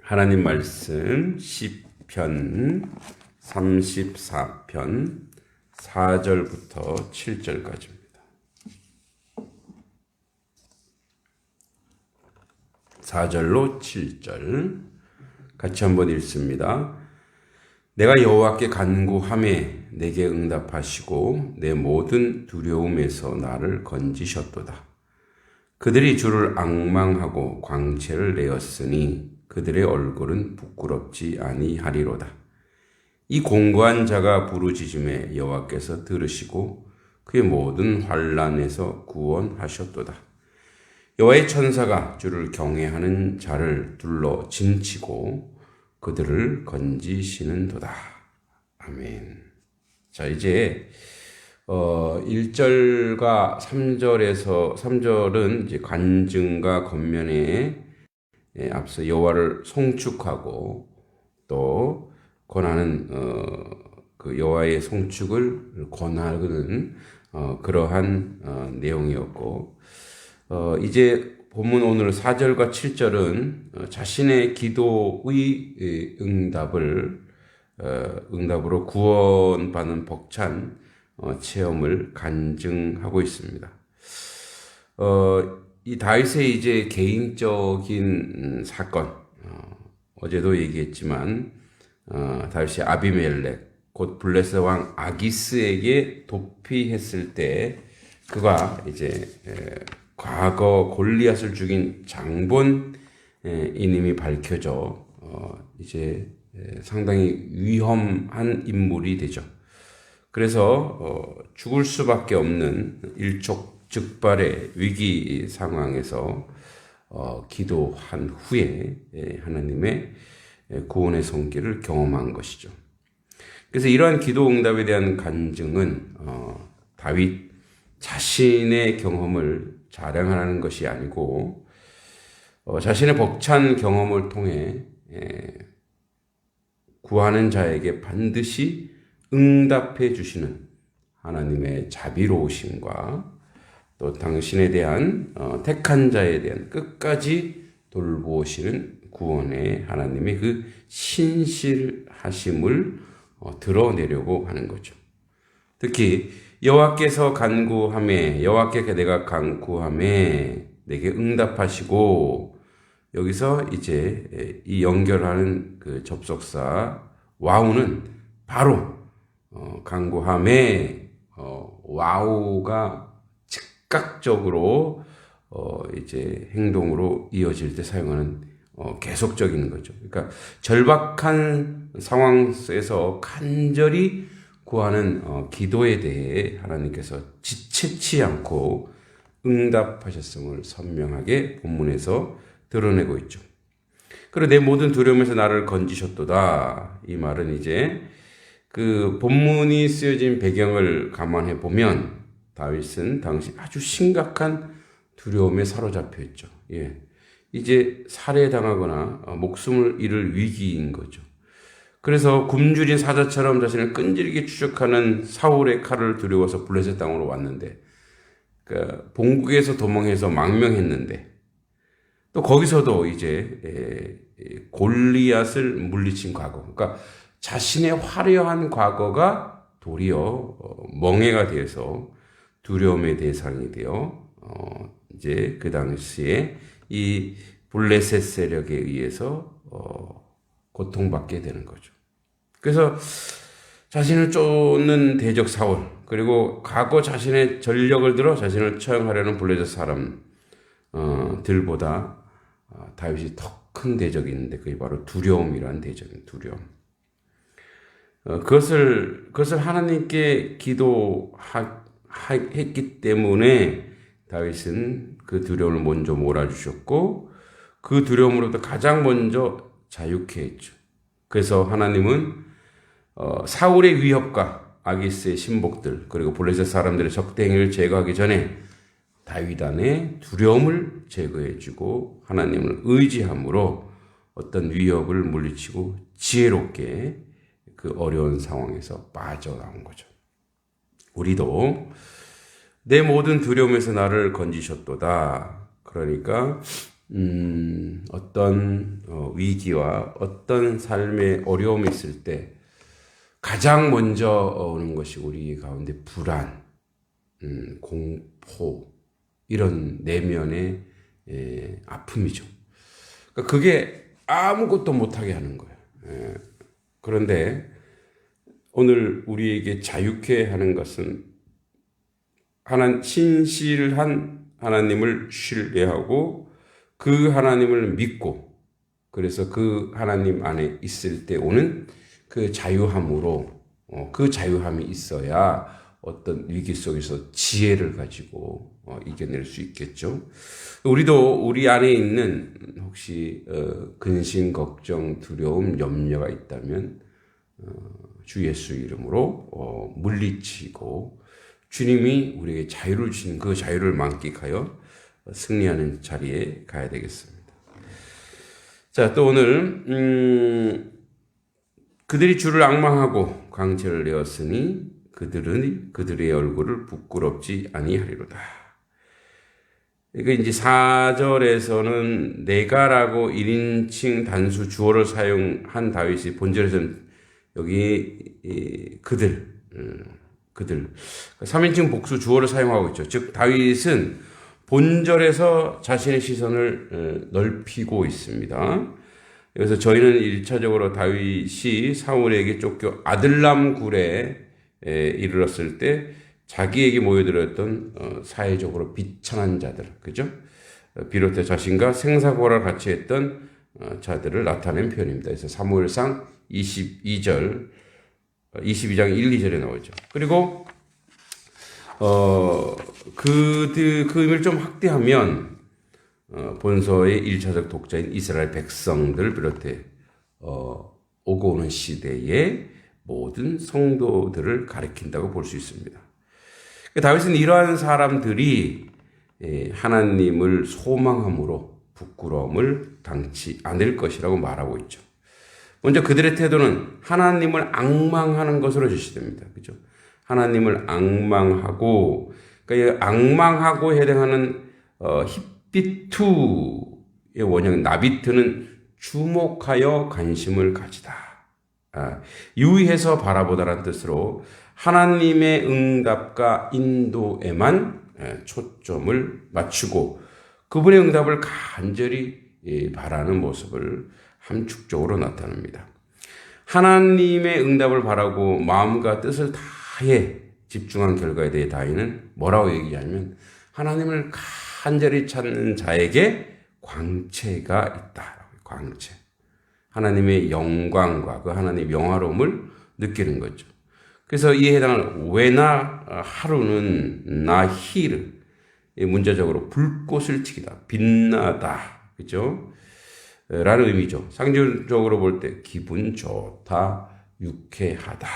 하나님 말씀 시편 34편 4절부터 7절까지입니다. 4절로 7절 같이 한번 읽습니다. 내가 여호와께 간구하매 내게 응답하시고 내 모든 두려움에서 나를 건지셨도다. 그들이 주를 앙망하고 광채를 내었으니 그들의 얼굴은 부끄럽지 아니하리로다. 이 공고한 자가 부르짖음에 여호와께서 들으시고 그의 모든 환난에서 구원하셨도다. 여호와의 천사가 주를 경외하는 자를 둘러 진치고 그들을 건지시는도다. 아멘. 자, 이제 1절과 3절은 이제 간증과 권면에 앞서 여호와를 송축하고 또 권하는 그 여호와의 송축을 권하는 그러한 내용이었고, 이제 본문 오늘 4절과 7절은 자신의 기도의 응답으로 구원받는 벅찬 체험을 간증하고 있습니다. 이 다윗의 이제 개인적인 사건, 어제도 얘기했지만 다윗이 아비멜렉 곧 블레셋 왕 아기스에게 도피했을 때 그가 이제 과거 골리앗을 죽인 장본인임이 밝혀져 이제 상당히 위험한 인물이 되죠. 그래서 죽을 수밖에 없는 일촉즉발의 위기 상황에서 기도한 후에 하나님의 구원의 손길을 경험한 것이죠. 그래서 이러한 기도 응답에 대한 간증은 다윗 자신의 경험을 자랑하는 것이 아니고 자신의 벅찬 경험을 통해 구하는 자에게 반드시 응답해 주시는 하나님의 자비로우심과 또 당신에 대한 택한 자에 대한 끝까지 돌보시는 구원의 하나님의 그 신실하심을 드러내려고 하는 거죠. 특히 여호와께서 간구하매, 여호와께 내가 간구하매 내게 응답하시고, 여기서 이제 이 연결하는 그 접속사 와우는 바로 간구하매, 와우가 즉각적으로 이제 행동으로 이어질 때 사용하는 계속적인 거죠. 그러니까 절박한 상황에서 간절히 구하는 기도에 대해 하나님께서 지체치 않고 응답하셨음을 선명하게 본문에서 드러내고 있죠. 그리고 내 모든 두려움에서 나를 건지셨도다. 이 말은 이제 그 본문이 쓰여진 배경을 감안해 보면 다윗은 당시 아주 심각한 두려움에 사로잡혀 있죠. 이제 살해당하거나 목숨을 잃을 위기인 거죠. 그래서 굶주린 사자처럼 자신을 끈질기게 추적하는 사울의 칼을 두려워서 블레셋 땅으로 왔는데, 그러니까 본국에서 도망해서 망명했는데, 또 거기서도 이제 골리앗을 물리친 과거, 그러니까 자신의 화려한 과거가 도리어 멍해가 되어서 두려움의 대상이 되어 이제 그 당시에 이 블레셋 세력에 의해서 고통받게 되는 거죠. 그래서 자신을 쫓는 대적 사울, 그리고 과거 자신의 전력을 들어 자신을 처형하려는 블레셋 사람들보다 다윗이 더 큰 대적이 있는데 그게 바로 두려움이란 대적인 두려움. 그것을 하나님께 기도했기 때문에 다윗은 그 두려움을 먼저 몰아주셨고 그 두려움으로부터 가장 먼저 자유케 했죠. 그래서 하나님은 사울의 위협과 아기스의 신복들 그리고 블레셋 사람들의 적대행위를 제거하기 전에 다윗 안에 두려움을 제거해주고 하나님을 의지함으로 어떤 위협을 물리치고 지혜롭게 그 어려운 상황에서 빠져나온 거죠. 우리도 내 모든 두려움에서 나를 건지셨도다. 그러니까 어떤 위기와 어떤 삶의 어려움이 있을 때 가장 먼저 오는 것이 우리 가운데 불안, 공포, 이런 내면의 아픔이죠. 그러니까 그게 아무것도 못하게 하는 거예요. 그런데 오늘 우리에게 자유케 하는 것은 신실한 하나님을 신뢰하고 그 하나님을 믿고, 그래서 그 하나님 안에 있을 때 오는 그 자유함으로, 그 자유함이 있어야 어떤 위기 속에서 지혜를 가지고 이겨낼 수 있겠죠. 우리도 우리 안에 있는 혹시 근심, 걱정, 두려움, 염려가 있다면 주 예수 이름으로 물리치고 주님이 우리에게 자유를 주신 그 자유를 만끽하여 승리하는 자리에 가야 되겠습니다. 자, 또 오늘 그들이 주를 앙망하고 광채를 내었으니 그들은 그들의 얼굴을 부끄럽지 아니하리로다. 그러니까 이제 4절에서는 내가라고 1인칭 단수 주어를 사용한 다윗이 본절에서는 여기 그들 3인칭 복수 주어를 사용하고 있죠. 즉 다윗은 본절에서 자신의 시선을 넓히고 있습니다. 그래서 저희는 1차적으로 다윗이 사울에게 쫓겨 아들람 굴에 이르렀을 때 자기에게 모여들었던 사회적으로 비천한 자들, 그죠? 비롯해 자신과 생사고를 같이 했던 자들을 나타낸 표현입니다. 그래서 사무엘상 22장 1, 2절에 나오죠. 그리고 그 의미를 좀 확대하면 본서의 1차적 독자인 이스라엘 백성들을 비롯해 오고 오는 시대의 모든 성도들을 가리킨다고 볼 수 있습니다. 다윗은 이러한 사람들이 하나님을 소망함으로 부끄러움을 당치 않을 것이라고 말하고 있죠. 먼저 그들의 태도는 하나님을 앙망하는 것으로 제시됩니다. 그죠? 하나님을 앙망하고, 그러니까 악망하고 해당하는 히비투의 원형 나비트는 주목하여 관심을 가지다. 유의해서 바라보다라는 뜻으로 하나님의 응답과 인도에만 초점을 맞추고 그분의 응답을 간절히 바라는 모습을 함축적으로 나타냅니다. 하나님의 응답을 바라고 마음과 뜻을 다해 집중한 결과에 대해 다윗은 뭐라고 얘기하냐면 하나님을 간절히 찾는 자에게 광채가 있다. 광채. 하나님의 영광과 그 하나님의 영화로움을 느끼는 거죠. 그래서 이에 해당하는 왜나 하루는 나히르, 문자적으로 불꽃을 튀기다, 빛나다, 그죠? 라는 의미죠. 상징적으로 볼 때 기분 좋다, 유쾌하다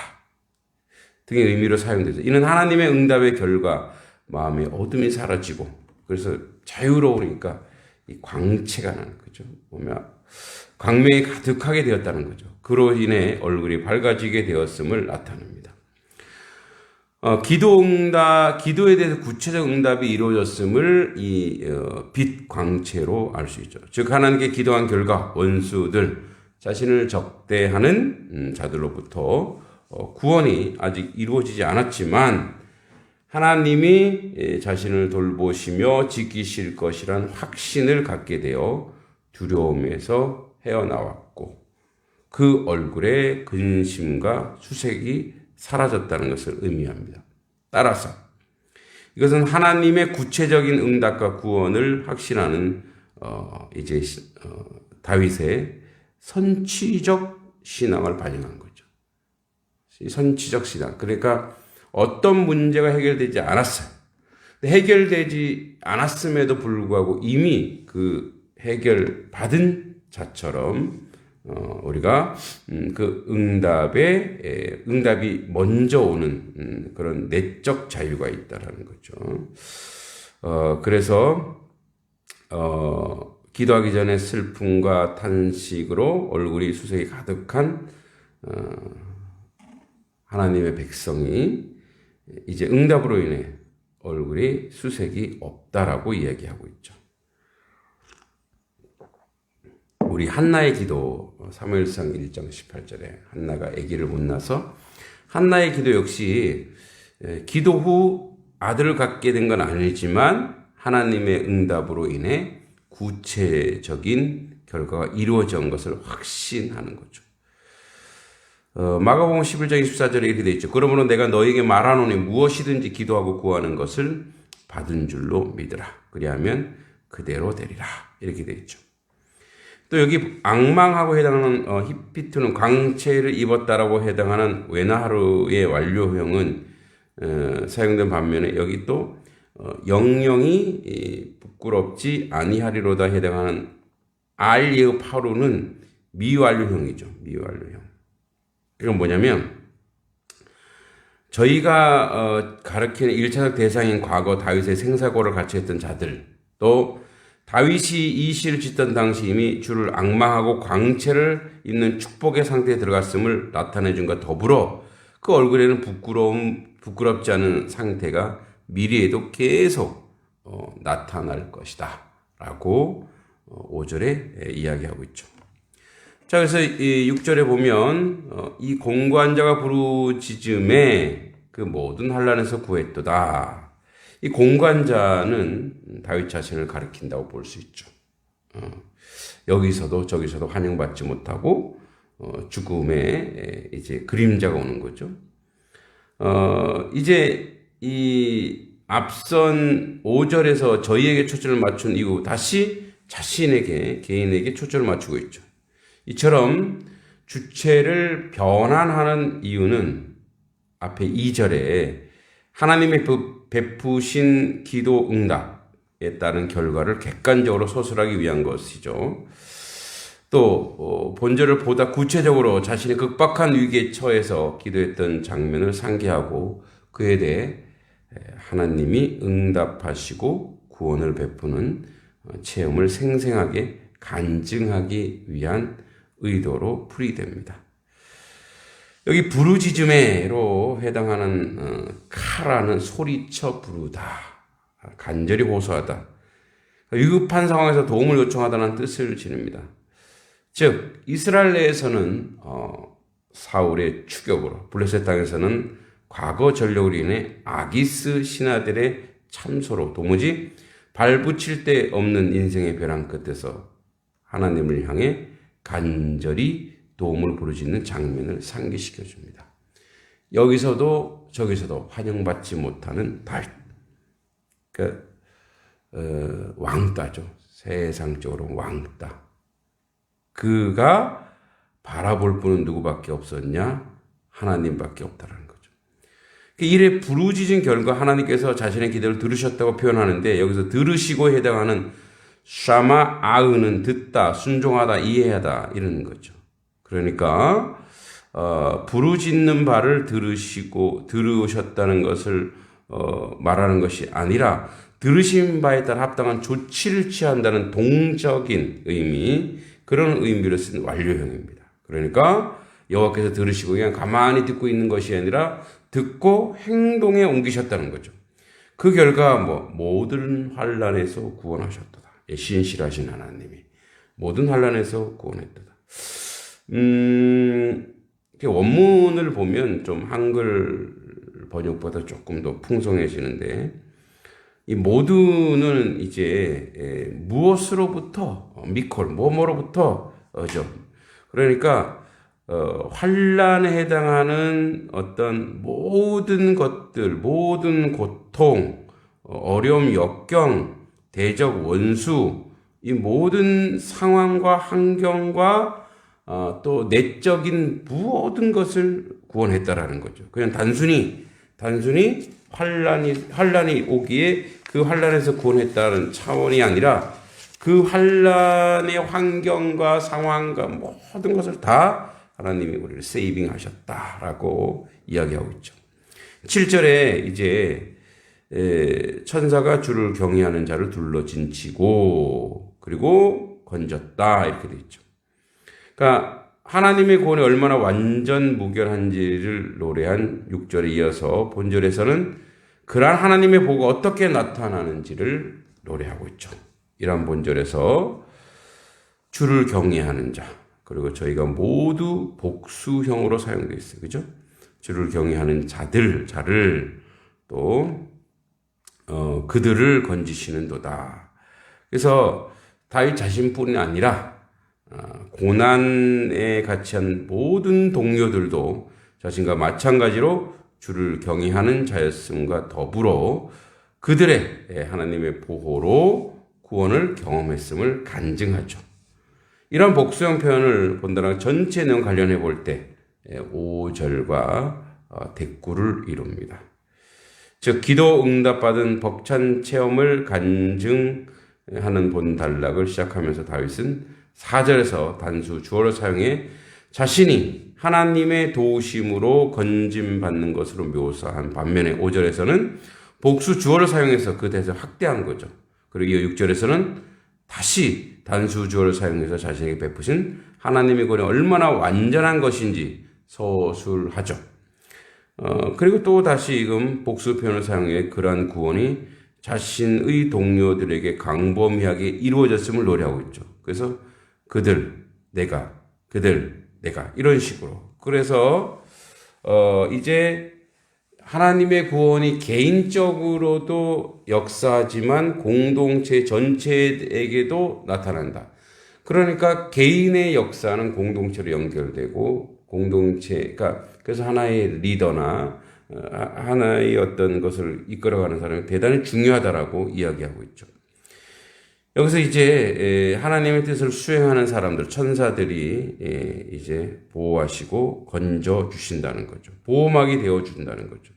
등의 의미로 사용되죠. 이는 하나님의 응답의 결과 마음의 어둠이 사라지고 그래서 자유로우니까 이 광채가 나는 거죠. 보면 광명이 가득하게 되었다는 거죠. 그로 인해 얼굴이 밝아지게 되었음을 나타냅니다. 기도에 대해서 구체적 응답이 이루어졌음을 이 빛 광채로 알 수 있죠. 즉 하나님께 기도한 결과 원수들, 자신을 적대하는 자들로부터 구원이 아직 이루어지지 않았지만 하나님이 자신을 돌보시며 지키실 것이란 확신을 갖게 되어 두려움에서 헤어나왔고 그 얼굴에 근심과 수색이 사라졌다는 것을 의미합니다. 따라서 이것은 하나님의 구체적인 응답과 구원을 확신하는 다윗의 선취적 신앙을 반영한 거죠. 선취적 신앙. 그러니까 어떤 문제가 해결되지 않았어요. 해결되지 않았음에도 불구하고 이미 그 해결받은 자처럼 우리가 그 응답이 먼저 오는 그런 내적 자유가 있다라는 거죠. 그래서 기도하기 전에 슬픔과 탄식으로 얼굴이 수색이 가득한 하나님의 백성이 이제 응답으로 인해 얼굴이 수색이 없다라고 이야기하고 있죠. 우리 한나의 기도 사무엘상 1장 18절에 한나가 아기를 못 낳아서 한나의 기도 역시 기도 후 아들을 갖게 된 건 아니지만 하나님의 응답으로 인해 구체적인 결과가 이루어져 온 것을 확신하는 거죠. 마가복음 11장 24절에 이렇게 되어 있죠. 그러므로 내가 너에게 말하노니 무엇이든지 기도하고 구하는 것을 받은 줄로 믿으라. 그리하면 그대로 되리라. 이렇게 되어 있죠. 또 여기 앙망하고 해당하는 히피트는 광채를 입었다라고 해당하는 외나하루의 완료형은 사용된 반면에 여기 또 영영이 부끄럽지 아니하리로다 해당하는 알예의 파루는 미완료형이죠. 미완료형. 이건 뭐냐면 저희가 가르치는 1차적 대상인 과거 다윗의 생사고를 같이 했던 자들, 또 다윗이 이 시를 짓던 당시 이미 주를 앙망하고 광채를 입는 축복의 상태에 들어갔음을 나타내 준 것과 더불어 그 얼굴에는 부끄럽지 않은 상태가 미래에도 계속 나타날 것이다 라고 5절에 이야기하고 있죠. 자, 그래서 이 6절에 보면 이 공관자가 부르짖음에 그 모든 환난에서 구했도다. 이 공관자는 다윗 자신을 가리킨다고 볼 수 있죠. 여기서도 저기서도 환영받지 못하고 죽음의 이제 그림자가 오는 거죠. 이제 이 앞선 5절에서 저희에게 초점을 맞춘 이후 다시 자신에게 개인에게 초점을 맞추고 있죠. 이처럼 주체를 변환하는 이유는 앞에 2절에 하나님의 베푸신 기도 응답에 따른 결과를 객관적으로 소설하기 위한 것이죠. 또 본절을 보다 구체적으로 자신이 극박한 위기에 처해서 기도했던 장면을 상기하고 그에 대해 하나님이 응답하시고 구원을 베푸는 체험을 생생하게 간증하기 위한 의도로 풀이됩니다. 여기 부르짖음에로 해당하는 카라는 소리쳐 부르다, 간절히 호소하다, 위급한 상황에서 도움을 요청하다는 뜻을 지닙니다. 즉 이스라엘 내에서는 사울의 추격으로, 블레셋 땅에서는 과거 전력으로 인해 아기스 신하들의 참소로 도무지 발붙일 데 없는 인생의 벼랑 끝에서 하나님을 향해 간절히 도움을 부르짖는 장면을 상기시켜 줍니다. 여기서도 저기서도 환영받지 못하는 다윗, 왕따죠. 세상적으로 왕따. 그가 바라볼 분은 누구밖에 없었냐? 하나님밖에 없다라는 거죠. 이래 부르짖은 결과 하나님께서 자신의 기도를 들으셨다고 표현하는데 여기서 들으시고 해당하는 샤마 아으는 듣다, 순종하다, 이해하다 이런 거죠. 그러니까 부르짖는 바를 들으셨다는 것을 말하는 것이 아니라 들으신 바에 따라 합당한 조치를 취한다는 동적인 의미, 그런 의미로 쓴 완료형입니다. 그러니까 여호와께서 들으시고 그냥 가만히 듣고 있는 것이 아니라 듣고 행동에 옮기셨다는 거죠. 그 결과 모든 환난에서 구원하셨도다. 신실하신 하나님이 모든 환난에서 구원했도다. 원문을 보면 좀 한글 번역보다 조금 더 풍성해지는데 이 모두는 이제 무엇으로부터 미콜 뭐뭐로부터죠. 그러니까 환난에 해당하는 어떤 모든 것들, 모든 고통, 어려움, 역경, 대적 원수, 이 모든 상황과 환경과 또 내적인 모든 것을 구원했다라는 거죠. 그냥 단순히 환란이 오기에 그 환란에서 구원했다는 차원이 아니라 그 환란의 환경과 상황과 모든 것을 다 하나님이 우리를 세이빙하셨다라고 이야기하고 있죠. 7절에 이제 천사가 주를 경외하는 자를 둘러진치고 그리고 건졌다 이렇게 되어 있죠. 그러니까 하나님의 구원이 얼마나 완전 무결한지를 노래한 6절에 이어서 본절에서는 그러한 하나님의 복이 어떻게 나타나는지를 노래하고 있죠. 이러한 본절에서 주를 경외하는 자. 그리고 저희가 모두 복수형으로 사용되어 있어요. 그죠? 주를 경외하는 자를 또 그들을 건지시는도다. 그래서 다윗 자신뿐이 아니라 고난에 같이한 모든 동료들도 자신과 마찬가지로 주를 경외하는 자였음과 더불어 그들의 하나님의 보호로 구원을 경험했음을 간증하죠. 이런 복수형 표현을 본다면 전체 내용 관련해 볼 때 5절과 대꾸를 이룹니다. 즉 기도 응답받은 벅찬 체험을 간증하는 본단락을 시작하면서 다윗은 4절에서 단수 주어를 사용해 자신이 하나님의 도우심으로 건짐받는 것으로 묘사한 반면에 5절에서는 복수 주어를 사용해서 그 대해서 확대한 거죠. 그리고 6절에서는 다시 단수 주어를 사용해서 자신에게 베푸신 하나님의 구원이 얼마나 완전한 것인지 서술하죠. 그리고 또 다시금 복수 표현을 사용해 그러한 구원이 자신의 동료들에게 광범위하게 이루어졌음을 노래하고 있죠. 그래서 그들, 내가 이런 식으로. 그래서 이제 하나님의 구원이 개인적으로도 역사하지만 공동체 전체에게도 나타난다. 그러니까 개인의 역사는 공동체로 연결되고 공동체가 그래서 하나의 리더나 하나의 어떤 것을 이끌어가는 사람이 대단히 중요하다라고 이야기하고 있죠. 여기서 이제 하나님의 뜻을 수행하는 사람들, 천사들이 이제 보호하시고 건져 주신다는 거죠. 보호막이 되어 준다는 거죠.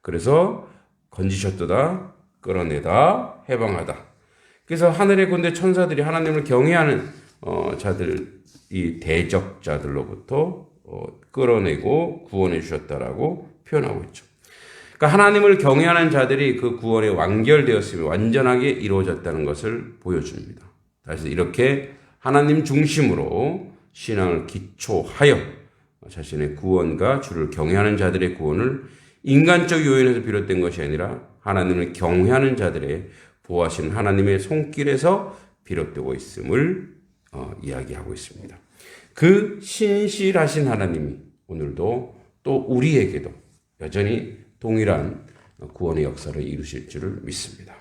그래서 건지셨도다, 끌어내다, 해방하다. 그래서 하늘의 군대 천사들이 하나님을 경외하는 자들, 이 대적자들로부터 끌어내고 구원해 주셨다라고 표현하고 있죠. 그러니까 하나님을 경외하는 자들이 그 구원에 완결되었으며 완전하게 이루어졌다는 것을 보여줍니다. 다시 이렇게 하나님 중심으로 신앙을 기초하여 자신의 구원과 주를 경외하는 자들의 구원을 인간적 요인에서 비롯된 것이 아니라 하나님을 경외하는 자들의 보호하신 하나님의 손길에서 비롯되고 있음을 이야기하고 있습니다. 그 신실하신 하나님이 오늘도 또 우리에게도 여전히 동일한 구원의 역사를 이루실 줄을 믿습니다.